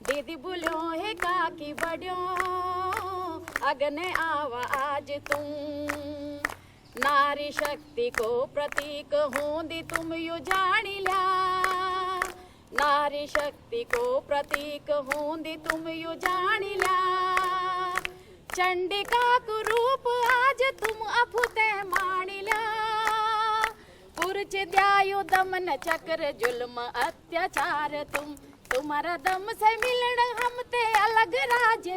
दीदी बोलो है काकी बड़ो अगने आवा आज तुम नारी शक्ति को प्रतीक होंदी तुम यू जानी ल्या नारी शक्ति को प्रतीक होंदी तुम यू जानी ल्या चंडिका को रूप आज तुम अफुते मानी ल्या पुरच द्यायो दमन चक्र जुल्म अत्याचार तुम तुम्हारा दम से मिलन हम ते अलग राज्य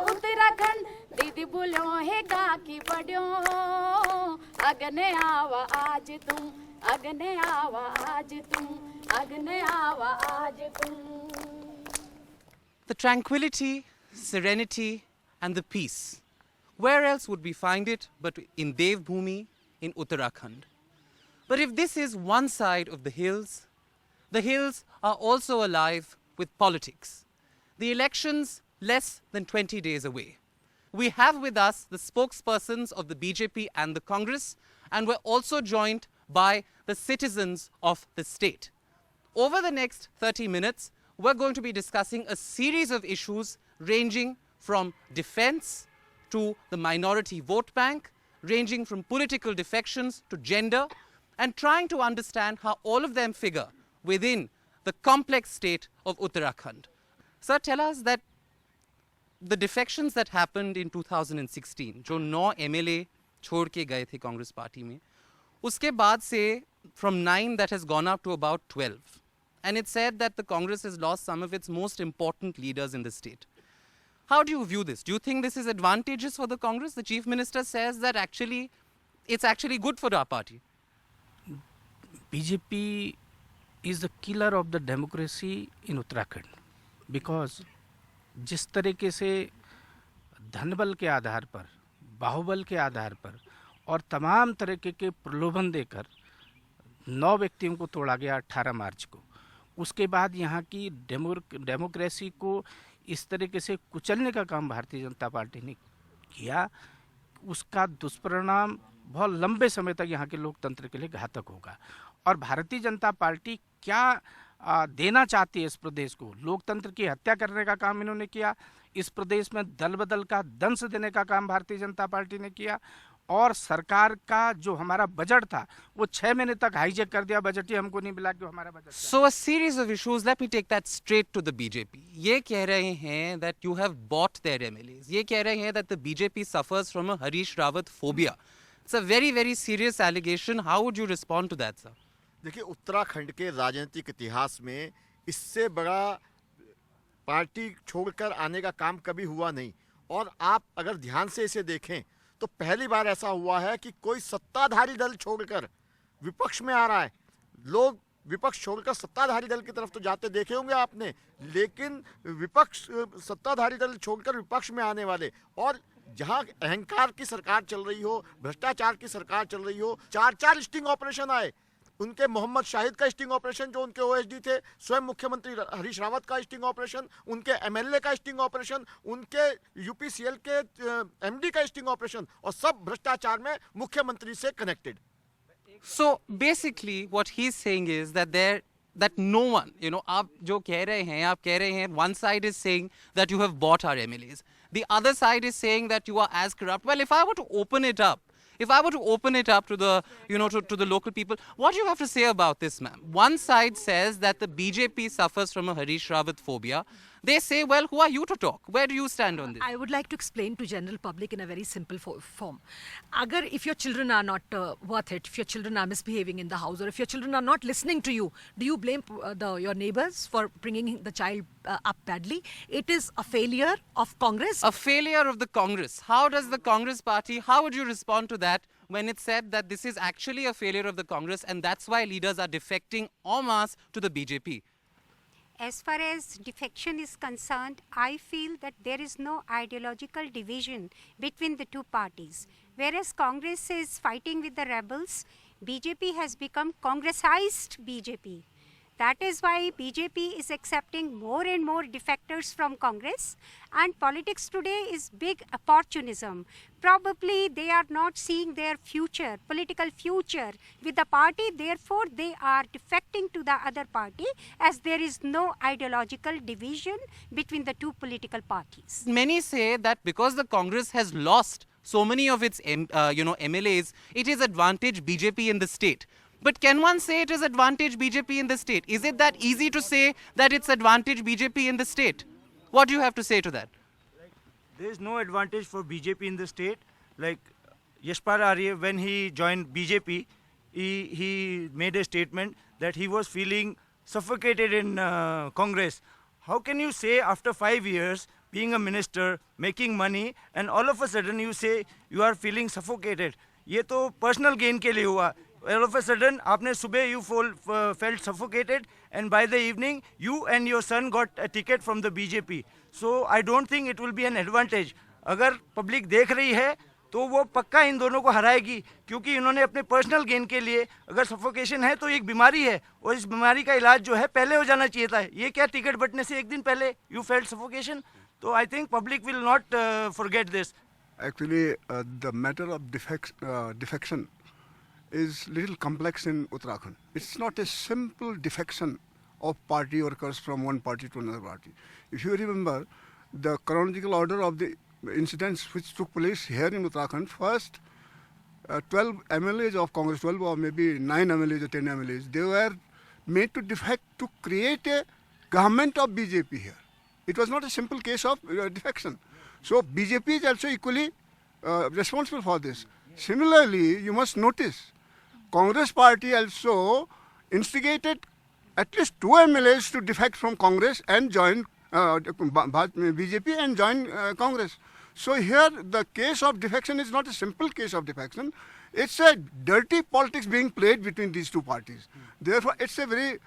उत्तराखंड दीदी बोलो है काकी बड़ो अगने आवा आज तुम अगने आवा आज तुम अगने आवा आज तुम. The tranquility, serenity and the peace. Where else would we find it but in Devbhoomi in Uttarakhand? But if this is one side of the hills are also alive with politics. The elections less than 20 days away. We have with us the spokespersons of the BJP and the Congress, and we're also joined by the citizens of the state. Over the next 30 minutes, we're going to be discussing a series of issues ranging from defense to the minority vote bank, ranging from political defections to gender, and trying to understand how all of them figure within the complex state of Uttarakhand. Sir, tell us that the defections that happened in 2016, जो 9 MLA छोड़ के गए थे Congress party में, उसके बाद से from 9 that has gone up to about 12. And it's said that the Congress has lost some of its most important leaders in the state. How do you view this? Do you think this is advantageous for the Congress? The Chief Minister says that it's actually good for our party. BJP is the killer of the democracy in Uttarakhand because जिस तरीके से धनबल के आधार पर, बाहुबल के आधार पर और तमाम तरीके के प्रलोभन देकर 9 व्यक्तियों को तोड़ा गया 18 मार्च को, उसके बाद यहाँ की डेमोक्रेसी को इस तरीके से कुचलने का काम भारतीय जनता पार्टी ने किया, उसका दुष्परिणाम बहुत लंबे समय तक यहाँ के लोकतंत्र के लिए घातक होगा. और भारतीय जनता पार्टी क्या देना चाहती है इस प्रदेश को? लोकतंत्र की हत्या करने का काम इन्होंने किया. इस प्रदेश में दल बदल का दंश देने का काम भारतीय जनता पार्टी ने किया. और सरकार का जो हमारा बजट था वो 6 महीने तक हाईजेक कर दिया. बजट ही हमको नहीं मिला कि हमारा budget. So a series of issues, let me take that straight to the BJP. ये कह रहे हैं that you have bought their MLAs. ये कह रहे हैं that the BJP suffers from a Harish Rawat phobia. It's a very, very serious allegation. How would you respond to that, sir? देखिए, उत्तराखंड के राजनीतिक इतिहास में इससे बड़ा पार्टी छोड़कर आने का काम कभी हुआ नहीं. और आप अगर ध्यान से इसे देखें तो पहली बार ऐसा हुआ है कि कोई सत्ताधारी दल छोड़कर विपक्ष में आ रहा है. लोग विपक्ष छोड़कर सत्ताधारी दल की तरफ तो जाते देखे होंगे आपने, लेकिन विपक्ष सत्ताधारी दल छोड़कर विपक्ष में आने वाले, और जहां अहंकार की सरकार चल रही हो, भ्रष्टाचार की सरकार चल रही हो, 4 स्टिंग ऑपरेशन आए. उनके मोहम्मद शाहिद का स्टिंग ऑपरेशन जो उनके ओएसडी थे, स्वयं मुख्यमंत्री हरीश रावत का स्टिंग ऑपरेशन, उनके एमएलए का स्टिंग ऑपरेशन, उनके यूपीसीएल के एमडी का स्टिंग ऑपरेशन, और सब भ्रष्टाचार में मुख्यमंत्री से connected. So basically what he's saying is that no one, आप जो कह रहे हैं, one side is saying that you have bought our MLAs. The other side is saying that you are as corrupt. Well, if I were to open it up to the, to the local people, what do you have to say about this, ma'am? One side says that the BJP suffers from a Harish Rawat phobia. They say, well, who are you to talk? Where do you stand on this? I would like to explain to general public in a very simple form. If your children are not worth it, if your children are misbehaving in the house, or if your children are not listening to you, do you blame your neighbors for bringing the child up badly? It is a failure of Congress. A failure of the Congress. How does the Congress party, how would you respond to that when it's said that this is actually a failure of the Congress and that's why leaders are defecting en masse to the BJP? As far as defection is concerned, I feel that there is no ideological division between the two parties. Whereas Congress is fighting with the rebels, BJP has become Congressized BJP. That is why BJP is accepting more and more defectors from Congress, and politics today is big opportunism. Probably they are not seeing their future, political future with the party, therefore they are defecting to the other party as there is no ideological division between the two political parties. Many say that because the Congress has lost so many of its MLAs, it is advantage BJP in the state. But can one say it is advantage BJP in the state? Is it that easy to say that it's advantage BJP in the state? What do you have to say to that? There is no advantage for BJP in the state. Like Yashpal Arya, when he joined BJP, he made a statement that he was feeling suffocated in Congress. How can you say after 5 years, being a minister, making money, and all of a sudden you say you are feeling suffocated? ये तो personal gain के लिए हुआ. All of a sudden, आपने सुबह you felt suffocated, and by the evening, you and your son got a ticket from the BJP. So I don't think it will be an advantage. अगर public देख रही है, तो वो पक्का इन दोनों को हराएगी, क्योंकि इन्होंने अपने पर्सनल गेन के लिए, अगर सफोकेशन है तो एक बीमारी है, और इस बीमारी का इलाज जो है पहले हो जाना चाहिए था. ये क्या टिकट बटने से एक दिन पहले you felt suffocation? तो I think public will not forget this. Actually, the matter of defection is little complex in Uttarakhand. It's not a simple defection of party workers from one party to another party. If you remember, the chronological order of the incidents which took place here in Uttarakhand, first 12 MLAs of Congress, 12 or maybe 9 MLAs or 10 MLAs, they were made to defect to create a government of BJP here. It was not a simple case of defection. So BJP is also equally responsible for this. Similarly, you must notice, Congress party also instigated at least 2 MLAs to defect from Congress and join BJP and join Congress. So here the case of defection is not a simple case of defection. It's a dirty politics being played between these two parties. Therefore, it's a very,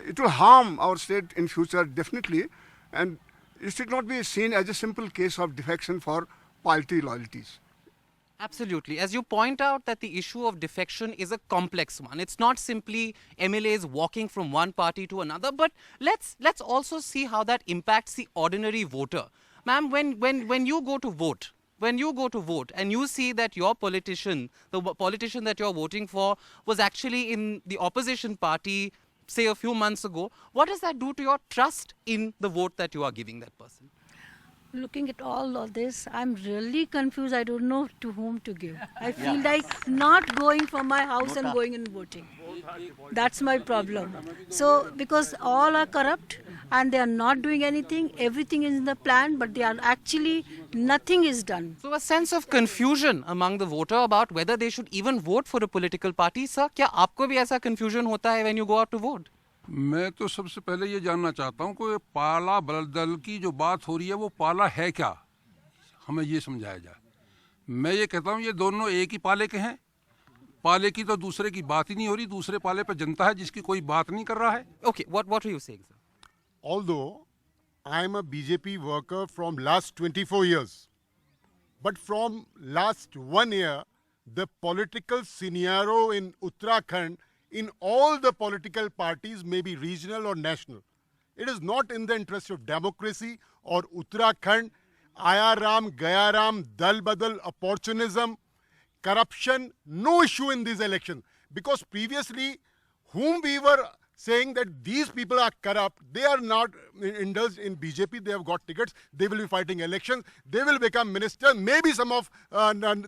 it will harm our state in future definitely, and it should not be seen as a simple case of defection for party loyalties. Absolutely. As you point out that the issue of defection is a complex one. It's not simply MLAs walking from one party to another, but let's also see how that impacts the ordinary voter. Ma'am, when you go to vote, and you see that your politician, the politician that you're voting for, was actually in the opposition party, say a few months ago, what does that do to your trust in the vote that you are giving that person? Looking at all of this, I'm really confused. I don't know to whom to give. I feel like not going from my house and going and voting. That's my problem. So, because all are corrupt and they are not doing anything, everything is in the plan, but they are actually, nothing is done. So a sense of confusion among the voter about whether they should even vote for a political party. Sir, क्या आपको भी ऐसा confusion होता है when you go out to vote? मैं तो सबसे पहले ये जानना चाहता हूँ कि पाला बदल की जो बात हो रही है वो पाला है क्या, हमें ये समझाया जाए. मैं ये कहता हूँ ये दोनों एक ही पाले के हैं. पाले की तो दूसरे की बात ही नहीं हो रही, दूसरे पाले पर जनता है जिसकी कोई बात नहीं कर रहा है. Okay, what are you saying, sir? Although I am a BJP worker from last 24 years, but from last 1 year, the political scenario in Uttarakhand, in all the political parties, may be regional or national, it is not in the interest of democracy or Uttarakhand. Ayaram, Gayaram, Dal Badal, opportunism, corruption, no issue in this election. Because previously, whom we were saying that these people are corrupt, they are not indulged in BJP, they have got tickets, they will be fighting elections, they will become minister, maybe some of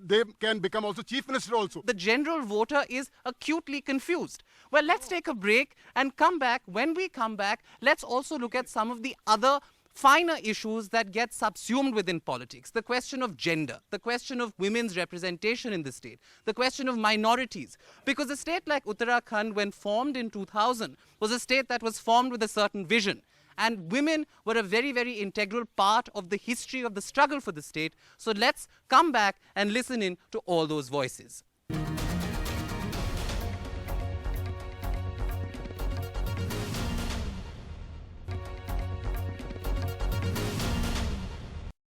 they can become also chief minister also. The general voter is acutely confused. Well, let's take a break and come back. When we come back, let's also look at some of the other finer issues that get subsumed within politics. The question of gender, the question of women's representation in the state, the question of minorities. Because a state like Uttarakhand, when formed in 2000, was a state that was formed with a certain vision. And women were a very, very integral part of the history of the struggle for the state. So let's come back and listen in to all those voices.